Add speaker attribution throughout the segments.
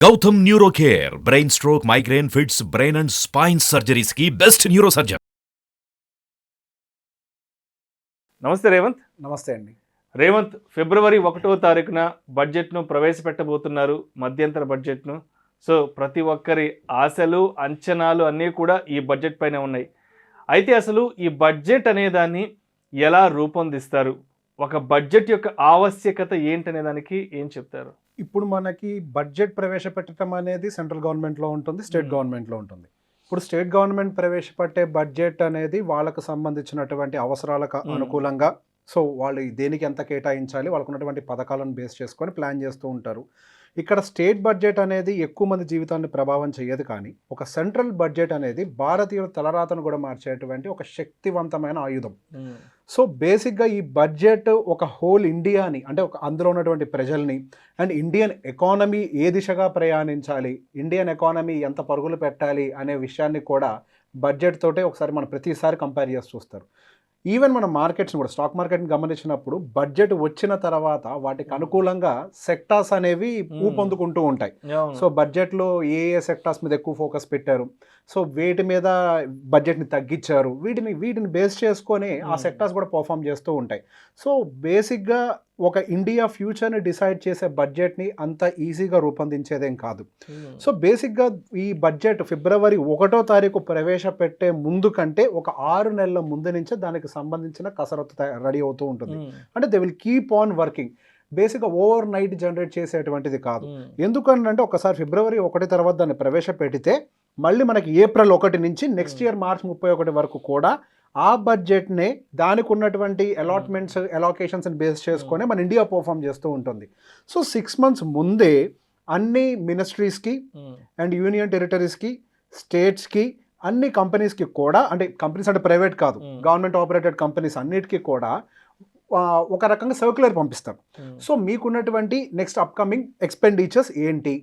Speaker 1: Gautam neuro care brain stroke migraine fits brain and spine surgeries కి best neuro surgeon.
Speaker 2: నమస్తే రేవంత్.
Speaker 3: నమస్తే అండి.
Speaker 2: రేవంత్, ఫిబ్రవరి 1వ తారీఖున బడ్జెట్ను ప్రవేశపెట్టబోతున్నారు, మధ్యంతర బడ్జెట్ను. సో ప్రతి ఒక్కరి ఆశలు అంచనాలు అన్నీ కూడా ఈ బడ్జెట్ పైన ఉన్నాయి. అయితే అసలు ఈ బడ్జెట్ అనేదాన్ని ఎలా రూపొందిస్తారు, ఒక బడ్జెట్ యొక్క ఆవశ్యకత ఏంటనే దానికి ఏం చెప్తారు?
Speaker 3: ఇప్పుడు మనకి బడ్జెట్ ప్రవేశపెట్టడం అనేది సెంట్రల్ గవర్నమెంట్లో ఉంటుంది, స్టేట్ గవర్నమెంట్లో ఉంటుంది. ఇప్పుడు స్టేట్ గవర్నమెంట్ ప్రవేశపెట్టే బడ్జెట్ అనేది వాళ్ళకు సంబంధించినటువంటి అవసరాలకు అనుకూలంగా, సో వాళ్ళు దేనికి ఎంత కేటాయించాలి, వాళ్ళకు ఉన్నటువంటి పథకాలను బేస్ చేసుకొని ప్లాన్ చేస్తూ ఉంటారు. ఇక్కడ స్టేట్ బడ్జెట్ అనేది ఎక్కువ మంది జీవితాన్ని ప్రభావం చేయదు, కానీ ఒక సెంట్రల్ బడ్జెట్ అనేది భారతీయుల తలరాతను కూడా మార్చేటువంటి ఒక శక్తివంతమైన ఆయుధం. సో బేసిక్గా ఈ బడ్జెట్ ఒక హోల్ ఇండియాని, అంటే ఒక అందులో ఉన్నటువంటి ప్రజల్ని అండ్ ఇండియన్ ఎకానమీ ఏ దిశగా ప్రయాణించాలి, ఇండియన్ ఎకానమీ ఎంత పరుగులు పెట్టాలి అనే విషయాన్ని కూడా బడ్జెట్ తోటే ఒకసారి మనం ప్రతిసారి కంపేర్ చేసి చూస్తారు. ఈవెన్ మన మార్కెట్స్ని కూడా, స్టాక్ మార్కెట్ని గమనించినప్పుడు బడ్జెట్ వచ్చిన తర్వాత వాటికి అనుకూలంగా సెక్టార్స్ అనేవి ఊపొందుకుంటూ ఉంటాయి. సో బడ్జెట్లో ఏ ఏ సెక్టార్స్ మీద ఎక్కువ ఫోకస్ పెట్టారు, సో వేటి మీద బడ్జెట్ని తగ్గించారు, వీటిని బేస్ చేసుకొని ఆ సెక్టార్స్ కూడా పర్ఫామ్ చేస్తూ ఉంటాయి. సో బేసిక్గా ఒక ఇండియా ఫ్యూచర్ని డిసైడ్ చేసే బడ్జెట్ని అంత ఈజీగా రూపొందించేదేం కాదు. సో బేసిక్గా ఈ బడ్జెట్ ఫిబ్రవరి 1వ తారీఖు ప్రవేశపెట్టే ముందు కంటే ఒక 6 నెలల ముందు నుంచే దానికి సంబంధించిన కసరత్తు రెడీ అవుతూ ఉంటుంది. అంటే they will keep on working. బేసిక్గా ఓవర్ నైట్ జనరేట్ చేసేటువంటిది కాదు. ఎందుకంటే ఒకసారి ఫిబ్రవరి 1 తర్వాత దాన్ని ప్రవేశపెడితే మళ్ళీ మనకి ఏప్రిల్ 1 నుంచి నెక్స్ట్ ఇయర్ మార్చ్ 31 వరకు కూడా ఆ బడ్జెట్నే దానికి ఉన్నటువంటి అలాట్మెంట్స్ అలోకేషన్స్ని బేస్ చేసుకొని మన ఇండియా పర్ఫామ్ చేస్తూ ఉంటుంది. సో 6 months ముందే అన్ని మినిస్ట్రీస్కి అండ్ యూనియన్ టెరిటరీస్కి, స్టేట్స్కి, అన్ని కంపెనీస్కి కూడా, అంటే కంపెనీస్ అంటే ప్రైవేట్ కాదు, గవర్నమెంట్ ఆపరేటెడ్ కంపెనీస్ అన్నిటికీ కూడా ఒక రకంగా సర్క్యులర్ పంపిస్తారు. సో మీకున్నటువంటి నెక్స్ట్ అప్కమింగ్ ఎక్స్పెండిచర్స్ ఏంటి,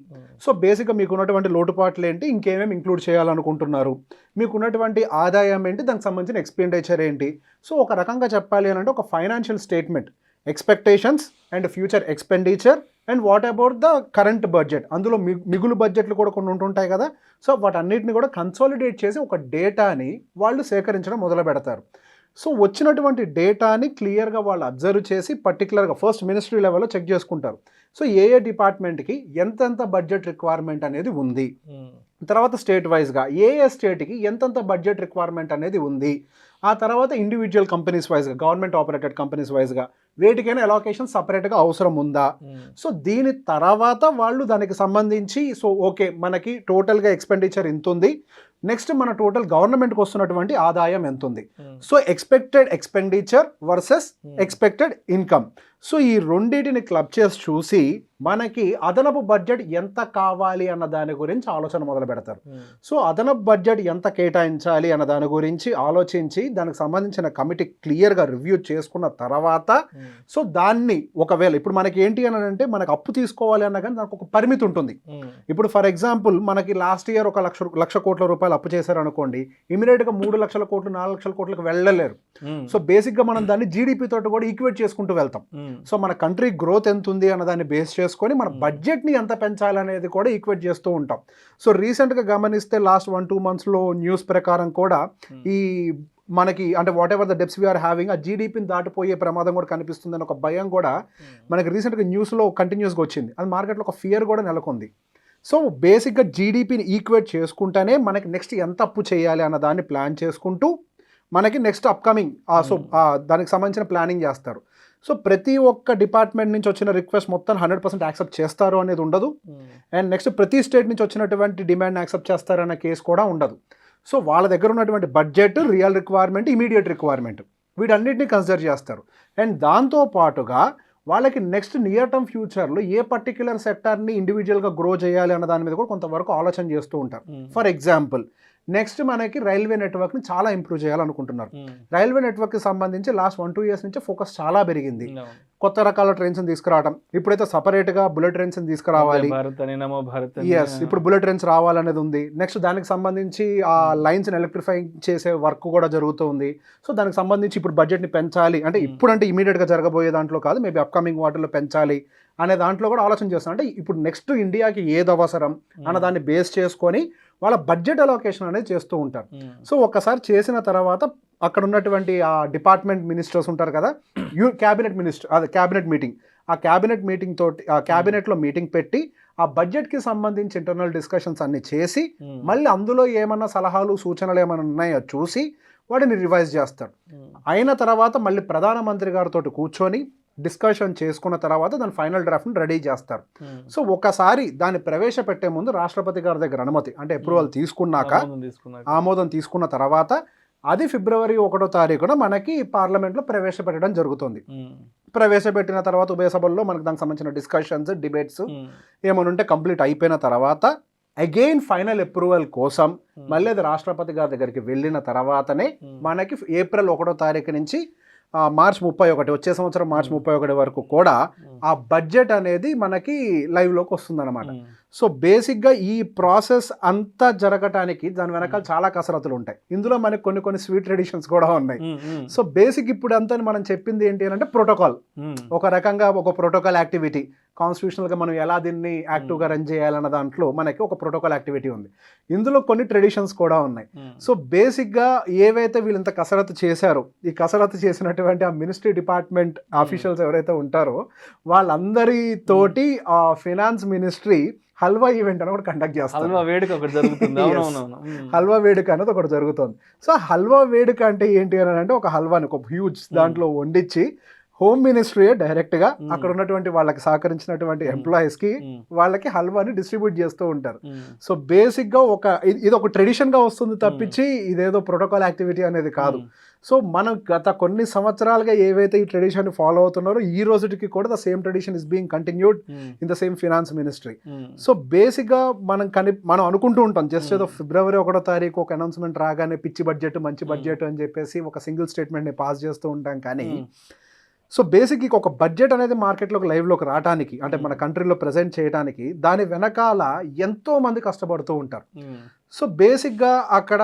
Speaker 3: సో బేసిక్గా మీకున్నటువంటి లోటుపాట్లు ఏంటి, ఇంకేమేమి ఇంక్లూడ్ చేయాలనుకుంటున్నారు, మీకున్నటువంటి ఆదాయం ఏంటి, దానికి సంబంధించిన ఎక్స్పెండిచర్ ఏంటి. సో ఒక రకంగా చెప్పాలి అని అంటే ఒక financial statement, expectations and future expenditure and what about the current budget, అందులో మిగులు బడ్జెట్లు కూడా కొన్ని ఉంటుంటాయి కదా. సో వాటన్నిటిని కూడా కన్సాలిడేట్ చేసి ఒక డేటాని వాళ్ళు సేకరించడం మొదలు పెడతారు. సో వచ్చినటువంటి డేటాని క్లియర్గా వాళ్ళు అబ్జర్వ్ చేసి పర్టికులర్గా ఫస్ట్ మినిస్ట్రీ లెవెల్లో చెక్ చేసుకుంటారు. సో ఏ డిపార్ట్మెంట్కి ఎంతెంత బడ్జెట్ రిక్వైర్మెంట్ అనేది ఉంది, తర్వాత స్టేట్ వైజ్గా ఏ స్టేట్కి ఎంతెంత బడ్జెట్ రిక్వైర్మెంట్ అనేది ఉంది, ఆ తర్వాత ఇండివిజువల్ కంపెనీస్ వైజ్గా, గవర్నమెంట్ ఆపరేటెడ్ కంపెనీస్ వైజ్గా వేటికైనా అలోకేషన్ సపరేట్గా అవసరం ఉందా. సో దీని తర్వాత వాళ్ళు దానికి సంబంధించి సో ఓకే మనకి టోటల్గా ఎక్స్పెండిచర్ ఎంత ఉంది, నెక్స్ట్ మన టోటల్ గవర్నమెంట్కి వస్తున్నటువంటి ఆదాయం ఎంత ఉంది, so expected expenditure versus expected income. So ఈ రెండింటిని క్లబ్ చేసి చూసి మనకి అదనపు బడ్జెట్ ఎంత కావాలి అన్న దాని గురించి ఆలోచన మొదలు పెడతారు. సో అదనపు బడ్జెట్ ఎంత కేటాయించాలి అన్న దాని గురించి ఆలోచించి దానికి సంబంధించిన కమిటీ క్లియర్గా రివ్యూ చేసుకున్న తర్వాత సో దాన్ని ఒకవేళ ఇప్పుడు మనకి ఏంటి అని అంటే మనకు అప్పు తీసుకోవాలి అన్న కానీ దానికి ఒక పరిమితి ఉంటుంది. ఇప్పుడు ఫర్ ఎగ్జాంపుల్ మనకి లాస్ట్ ఇయర్ 1,00,00,000 కోట్ల రూపాయలు అప్పు చేశారనుకోండి, ఇమీడియట్గా 3,00,000 కోట్లు 4,00,000 కోట్లకు వెళ్ళలేరు. సో బేసిక్గా మనం దాన్ని జీడిపి తోటి కూడా ఈక్వేట్ చేసుకుంటూ వెళ్తాం. సో మన కంట్రీ గ్రోత్ ఎంత ఉంది అన్న దాన్ని బేస్ చేసుకొని మన బడ్జెట్ని ఎంత పెంచాలనేది కూడా ఈక్వేట్ చేస్తూ ఉంటాం. సో రీసెంట్గా గమనిస్తే లాస్ట్ 1-2 monthsలో న్యూస్ ప్రకారం కూడా ఈ మనకి అంటే whatever the debts we are having ఆ జీడిపిని దాటిపోయే ప్రమాదం కూడా కనిపిస్తుందని ఒక భయం కూడా మనకి రీసెంట్గా న్యూస్లో కంటిన్యూస్గా వచ్చింది. అది మార్కెట్లో ఒక ఫియర్ కూడా నెలకొంది. సో బేసిక్గా జీడిపిని ఈక్వేట్ చేసుకుంటేనే మనకి నెక్స్ట్ ఎంత అప్పు చేయాలి అన్న దాన్ని ప్లాన్ చేసుకుంటూ మనకి నెక్స్ట్ అప్కమింగ్ సో దానికి సంబంధించిన ప్లానింగ్ చేస్తారు. సో ప్రతి ఒక్క డిపార్ట్మెంట్ నుంచి వచ్చిన రిక్వెస్ట్ మొత్తం 100% యాక్సెప్ట్ చేస్తారు అనేది ఉండదు. అండ్ నెక్స్ట్ ప్రతి స్టేట్ నుంచి వచ్చినటువంటి డిమాండ్ యాక్సెప్ట్ చేస్తారన్న కేసు కూడా ఉండదు. సో వాళ్ళ దగ్గర ఉన్నటువంటి budget, real requirement, immediate requirement వీటన్నిటిని కన్సిడర్ చేస్తారు. అండ్ దాంతోపాటుగా వాళ్ళకి నెక్స్ట్ నియర్ టర్మ్ ఫ్యూచర్లో ఏ పర్టిక్యులర్ సెక్టార్ని ఇండివిజువల్గా గ్రో చేయాలి అన్న దాని మీద కూడా కొంతవరకు ఆలోచన చేస్తూ ఉంటారు. ఫర్ ఎగ్జాంపుల్ నెక్స్ట్ మనకి రైల్వే నెట్వర్క్ని చాలా ఇంప్రూవ్ చేయాలనుకుంటున్నారు. రైల్వే నెట్వర్క్కి సంబంధించి లాస్ట్ 1-2 ఇయర్స్ నుంచి ఫోకస్ చాలా పెరిగింది. కొత్త రకాల ట్రైన్స్ తీసుకురావడం, ఇప్పుడైతే సపరేట్గా బుల్లెట్ ట్రైన్స్ తీసుకురావాలి. ఎస్, ఇప్పుడు బుల్లెట్ ట్రైన్స్ రావాలనేది ఉంది. నెక్స్ట్ దానికి సంబంధించి ఆ లైన్స్ ఎలక్ట్రిఫై చేసే వర్క్ కూడా జరుగుతుంది. సో దానికి సంబంధించి ఇప్పుడు బడ్జెట్ని పెంచాలి అంటే ఇప్పుడంటే ఇమీడియట్గా జరగబోయే దాంట్లో కాదు, మేబీ అప్కమింగ్ వాటర్లో పెంచాలి అనే దాంట్లో కూడా ఆలోచన చేస్తాం. అంటే ఇప్పుడు నెక్స్ట్ ఇండియాకి ఏది అవసరం అన్న దాన్ని బేస్ చేసుకొని వాళ్ళ బడ్జెట్ అలొకేషన్ అనేది చేస్తూ ఉంటారు. సో ఒక్కసారి చేసిన తర్వాత అక్కడ ఉన్నటువంటి ఆ డిపార్ట్మెంట్ మినిస్టర్స్ ఉంటారు కదా, క్యాబినెట్ మీటింగ్, ఆ క్యాబినెట్ మీటింగ్ తోటి ఆ క్యాబినెట్లో మీటింగ్ పెట్టి ఆ బడ్జెట్కి సంబంధించి ఇంటర్నల్ డిస్కషన్స్ అన్ని చేసి మళ్ళీ అందులో ఏమన్నా సలహాలు సూచనలు ఏమైనా ఉన్నాయో చూసి వాటిని రివైజ్ చేస్తారు. అయిన తర్వాత మళ్ళీ ప్రధానమంత్రి గారితో కూర్చొని డిస్కషన్ చేసుకున్న తర్వాత దాని ఫైనల్ డ్రాఫ్ట్ని రెడీ చేస్తారు. సో ఒకసారి దాన్ని ప్రవేశపెట్టే ముందు రాష్ట్రపతి గారి దగ్గర అనుమతి అంటే అప్రూవల్ తీసుకున్నాక ఆమోదం తీసుకున్న తర్వాత అది ఫిబ్రవరి 1వ తారీఖున మనకి పార్లమెంట్లో ప్రవేశపెట్టడం జరుగుతుంది. ప్రవేశపెట్టిన తర్వాత ఉభయ సభల్లో మనకు దానికి సంబంధించిన డిస్కషన్స్ డిబేట్స్ ఏమైనా ఉంటే కంప్లీట్ అయిపోయిన తర్వాత అగైన్ ఫైనల్ అప్రూవల్ కోసం మళ్ళీ అది రాష్ట్రపతి గారి దగ్గరికి వెళ్ళిన తర్వాతనే మనకి ఏప్రిల్ 1వ తారీఖు నుంచి మార్చ్ 31 వచ్చే సంవత్సరం మార్చ్ 31 వరకు కూడా ఆ బడ్జెట్ అనేది మనకి లైవ్లోకి వస్తుందన్నమాట. సో బేసిక్గా ఈ ప్రాసెస్ అంతా జరగటానికి దాని వెనకాల చాలా కసరత్తులు ఉంటాయి. ఇందులో మనకి కొన్ని స్వీట్ ట్రెడిషన్స్ కూడా ఉన్నాయి. సో బేసిక్ ఇప్పుడు అంతా మనం చెప్పింది ఏంటి అంటే ప్రోటోకాల్, ఒక రకంగా ఒక ప్రోటోకాల్ యాక్టివిటీ. కాన్స్టిట్యూషనల్గా మనం ఎలా దీన్ని యాక్టివ్గా రన్ చేయాలన్న దాంట్లో మనకి ఒక ప్రోటోకాల్ యాక్టివిటీ ఉంది. ఇందులో కొన్ని ట్రెడిషన్స్ కూడా ఉన్నాయి. సో బేసిక్గా ఏవైతే వీళ్ళు ఇంత కసరత్తు చేశారో, ఈ కసరత్తు చేసినటువంటి ఆ మినిస్ట్రీ డిపార్ట్మెంట్ ఆఫీషియల్స్ ఎవరైతే ఉంటారో వాళ్ళందరితోటి ఆ ఫైనాన్స్ మినిస్ట్రీ హల్వా ఈవెంట్ అని ఒకటి కండక్ట్ చేస్తారు.
Speaker 2: హల్వా వేడుక ఒకటి జరుగుతుంది.
Speaker 3: హల్వా వేడుక అనేది ఒకటి జరుగుతుంది. సో హల్వా వేడుక అంటే ఏంటి అని అంటే ఒక హల్వాని ఒక హ్యూజ్ దాంట్లో వండించి హోమ్ మినిస్ట్రీ డైరెక్ట్గా అక్కడ ఉన్నటువంటి వాళ్ళకి సహకరించినటువంటి ఎంప్లాయీస్కి వాళ్ళకి హల్వాని డిస్ట్రిబ్యూట్ చేస్తూ ఉంటారు. సో బేసిక్గా ఇది ఒక ట్రెడిషన్గా వస్తుంది తప్పించి ఇదేదో ప్రోటోకాల్ యాక్టివిటీ అనేది కాదు. సో మనం గత కొన్ని సంవత్సరాలుగా ఏవైతే ఈ ట్రెడిషన్ ఫాలో అవుతున్నారో ఈ రోజుకి కూడా the same tradition is being continued in the same finance ministry. So బేసిక్గా మనం అనుకుంటూ ఉంటాం జస్ట్ ఏదో ఫిబ్రవరి 1వ తారీఖు ఒక అనౌన్స్మెంట్ రాగానే పిచ్చి బడ్జెట్ మంచి బడ్జెట్ అని చెప్పేసి ఒక సింగిల్ స్టేట్మెంట్ని పాస్ చేస్తూ ఉంటాం. కానీ సో బేసిక్ ఒక బడ్జెట్ అనేది మార్కెట్లోకి లైవ్లోకి రావడానికి అంటే మన కంట్రీలో ప్రజెంట్ చేయడానికి దాని వెనకాల ఎంతో మంది కష్టపడుతూ ఉంటారు. సో బేసిక్గా అక్కడ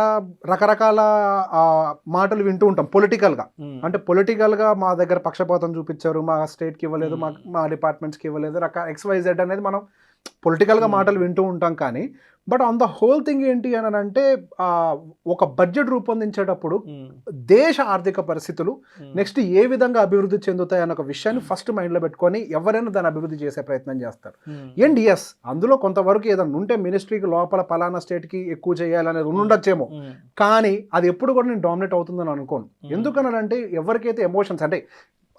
Speaker 3: రకరకాల మాటలు వింటూ ఉంటాం పొలిటికల్గా. అంటే పొలిటికల్గా మా దగ్గర పక్షపాతం చూపించారు, మా స్టేట్కి ఇవ్వలేదు, మా డిపార్ట్మెంట్స్కి ఇవ్వలేదు, XYZ అనేది మనం పొలిటికల్గా మాటలు వింటూ ఉంటాం. కానీ but on the whole thing ఏంటి అని అంటే ఒక బడ్జెట్ రూపొందించేటప్పుడు దేశ ఆర్థిక పరిస్థితులు నెక్స్ట్ ఏ విధంగా అభివృద్ధి చెందుతాయి అన్న ఒక విషయాన్ని ఫస్ట్ మైండ్లో పెట్టుకొని ఎవరైనా దాన్ని అభివృద్ధి చేసే ప్రయత్నం చేస్తారు. అండ్ ఎస్ అందులో కొంతవరకు ఏదైనా ఉంటే మినిస్ట్రీకి లోపల పలానా స్టేట్కి ఎక్కువ చేయాలనేది ఉండొచ్చేమో, కానీ అది ఎప్పుడు కూడా నేను డామినేట్ అవుతుందని అనుకోను. ఎందుకనంటే ఎవరికైతే ఎమోషన్స్ అంటే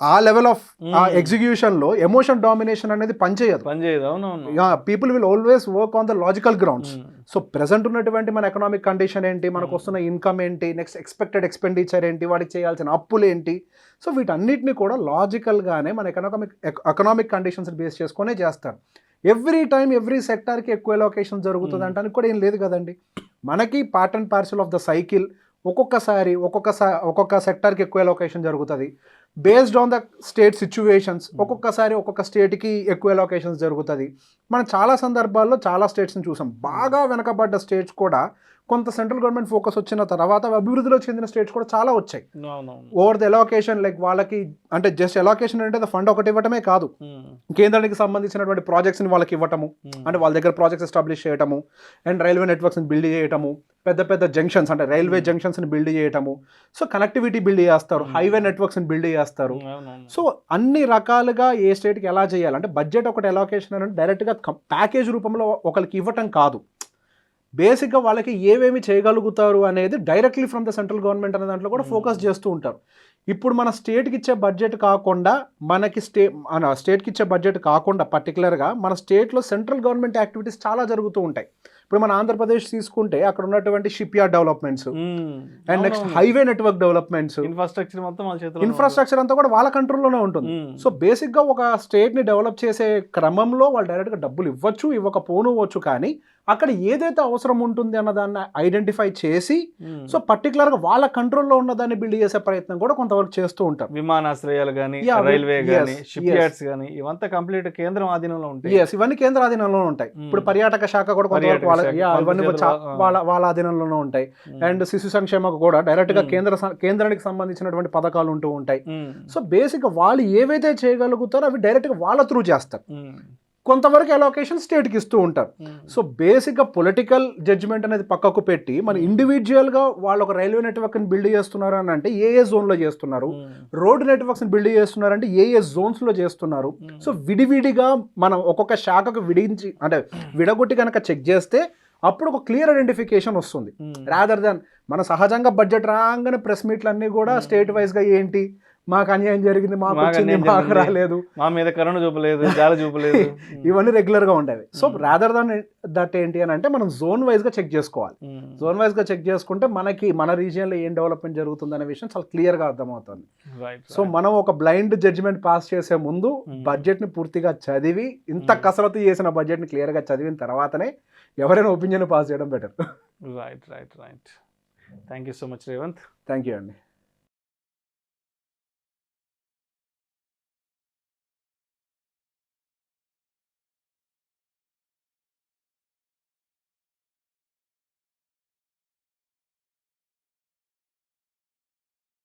Speaker 3: ఆ లెవెల్ ఆఫ్ ఎగ్జిక్యూషన్ లో ఎమోషన్ డామినేషన్ అనేది పనిచేయదు. People will always work on the logical grounds. So present ఉన్నటువంటి మన ఎకనామిక్ కండిషన్ ఏంటి, మనకు వస్తున్న ఇన్కమ్ ఏంటి, నెక్స్ట్ ఎక్స్పెక్టెడ్ ఎక్స్పెండిచర్ ఏంటి, వాటికి చేయాల్సిన అప్పులు ఏంటి, సో వీటన్నిటిని కూడా లాజికల్గానే మన ఎకనామిక్ కండిషన్స్ బేస్ చేసుకునే చేస్తారు. ఎవ్రీ టైం ఎవ్రీ సెక్టార్కి ఎక్కువ ఎలొకేషన్ జరుగుతుంది అంటానికి కూడా ఏం లేదు కదండి. మనకి part and parcel of the cycle ఒక్కొక్క సెక్టార్కి ఎక్కువ ఎలొకేషన్ జరుగుతుంది based on the state situations. ఒక్కొక్కసారి ఒక్కొక్క స్టేట్కి ఎక్కువ ఎలొకేషన్స్ జరుగుతుంది. మనం చాలా సందర్భాల్లో చాలా స్టేట్స్ని చూసాం. బాగా వెనకబడ్డ స్టేట్స్ కూడా కొంత సెంట్రల్ గవర్నమెంట్ ఫోకస్ వచ్చిన తర్వాత అభివృద్ధిలో చెందిన స్టేట్స్ కూడా చాలా వచ్చాయి. ఓవర్ ద ఎలొకేషన్ లైక్ వాళ్ళకి అంటే జస్ట్ ఎలొకేషన్ అంటే ఫండ్ ఒకటి ఇవ్వటమే కాదు, కేంద్రానికి సంబంధించినటువంటి ప్రాజెక్ట్స్ని వాళ్ళకి ఇవ్వటము, అంటే వాళ్ళ దగ్గర ప్రాజెక్ట్స్ ఎస్టాబ్లిష్ చేయటము, అండ్ రైల్వే నెట్వర్క్స్ని బిల్డ్ చేయటము, పెద్ద జంక్షన్స్ అంటే రైల్వే జంక్షన్స్ని బిల్డ్ చేయటము, సో కనెక్టివిటీ బిల్డ్ చేస్తారు, హైవే నెట్వర్క్స్ని బిల్డ్ చేస్తారు. సో అన్ని రకాలుగా ఏ స్టేట్కి ఎలా చేయాలంటే బడ్జెట్ ఒకటి ఎలొకేషన్ అంటే డైరెక్ట్గా ప్యాకేజ్ రూపంలో ఒకరికి ఇవ్వటం కాదు. బేసిక్గా వాళ్ళకి ఏమేమి చేయగలుగుతారు అనేది directly from the central government అనే దాంట్లో కూడా ఫోకస్ చేస్తూ ఉంటారు. ఇప్పుడు మన స్టేట్కి ఇచ్చే బడ్జెట్ కాకుండా మనకి స్టేట్కి ఇచ్చే బడ్జెట్ కాకుండా పర్టికులర్గా మన స్టేట్లో సెంట్రల్ గవర్నమెంట్ యాక్టివిటీస్ చాలా జరుగుతూ ఉంటాయి. ఇప్పుడు మన ఆంధ్రప్రదేశ్ తీసుకుంటే అక్కడ ఉన్నటువంటి ship yard developments and next highway network developments,
Speaker 2: infrastructure మొత్తం వాళ్ళ చేతిలో
Speaker 3: ఇన్ఫ్రాస్ట్రక్చర్ అంతా కూడా వాళ్ళ కంట్రోల్లోనే ఉంటుంది. సో బేసిక్గా ఒక స్టేట్ని డెవలప్ చేసే క్రమంలో వాళ్ళు డైరెక్ట్గా డబ్బులు ఇవ్వచ్చు, ఇవ్వకపోవచ్చు, కానీ అక్కడ ఏదైతే అవసరం ఉంటుంది అన్న దాన్ని ఐడెంటిఫై చేసి సో పర్టికులర్గా వాళ్ళ కంట్రోల్లో ఉన్న దాన్ని బిల్డ్ చేసే ప్రయత్నం కూడా కొంతవరకు చేస్తూ ఉంటారు.
Speaker 2: విమానాశ్రయాలు కానీ, రైల్వే కానీ, షిప్ యార్డ్స్ కానీ, ఇవంతా కంప్లీట్ కేంద్రం ఆధీనంలో ఉంటాయి.
Speaker 3: ఇవన్నీ కేంద్ర ఆధీనంలో ఉంటాయి. ఇప్పుడు పర్యాటక శాఖ కూడా కొంతవరకు ఇవన్నీ వాళ్ళ ఆధీనంలోనే ఉంటాయి. అండ్ శిశు సంక్షేమకు కూడా డైరెక్ట్ గా కేంద్రానికి సంబంధించినటువంటి పథకాలు ఉంటూ ఉంటాయి. సో బేసిక్ గా వాళ్ళు ఏవైతే చేయగలుగుతారో అవి డైరెక్ట్ గా వాళ్ళ త్రూ చేస్తారు. కొంతవరకు అలొకేషన్ స్టేట్కి ఇస్తూ ఉంటారు. సో బేసిక్గా పొలిటికల్ జడ్జిమెంట్ అనేది పక్కకు పెట్టి మన ఇండివిజువల్గా వాళ్ళు ఒక రైల్వే నెట్వర్క్ని బిల్డ్ చేస్తున్నారు అని అంటే ఏ జోన్లో చేస్తున్నారు, రోడ్ నెట్వర్క్స్ని బిల్డ్ చేస్తున్నారు అంటే ఏ జోన్స్లో చేస్తున్నారు. సో విడివిడిగా మనం ఒక్కొక్క శాఖకు విడగొట్టి కనుక చెక్ చేస్తే అప్పుడు ఒక క్లియర్ ఐడెంటిఫికేషన్ వస్తుంది. రాదర్ దాన్ మన సహజంగా బడ్జెట్ రాగానే ప్రెస్ మీట్లు అన్నీ కూడా స్టేట్ వైజ్గా ఏంటి మాకు అన్యాయం జరిగింది, మాకు రాలేదు,
Speaker 2: మా మీద కరుణ చూపలేదు, జాలి చూపలేదు,
Speaker 3: ఇవన్నీ రెగ్యులర్ గా ఉండేవి. సో రాదర్ దాన్ దట్ ఏంటి అని అంటే మనం జోన్ వైజ్ గా చెక్ చేసుకోవాలి. జోన్ వైజ్ గా చెక్ చేసుకుంటే మనకి మన రీజియన్ లో ఏం డెవలప్మెంట్ జరుగుతుంది అనే విషయం చాలా క్లియర్ గా అర్థమవుతుంది. సో మనం ఒక బ్లైండ్ జడ్జిమెంట్ పాస్ చేసే ముందు బడ్జెట్ ని పూర్తిగా చదివి, ఇంత కసరత్తు చేసిన బడ్జెట్ ని క్లియర్ గా చదివిన తర్వాతనే ఎవరైనా ఒపీనియన్ పాస్ చేయడం better.
Speaker 2: Right. Thank you so much Revanth.
Speaker 3: Thank you అండి.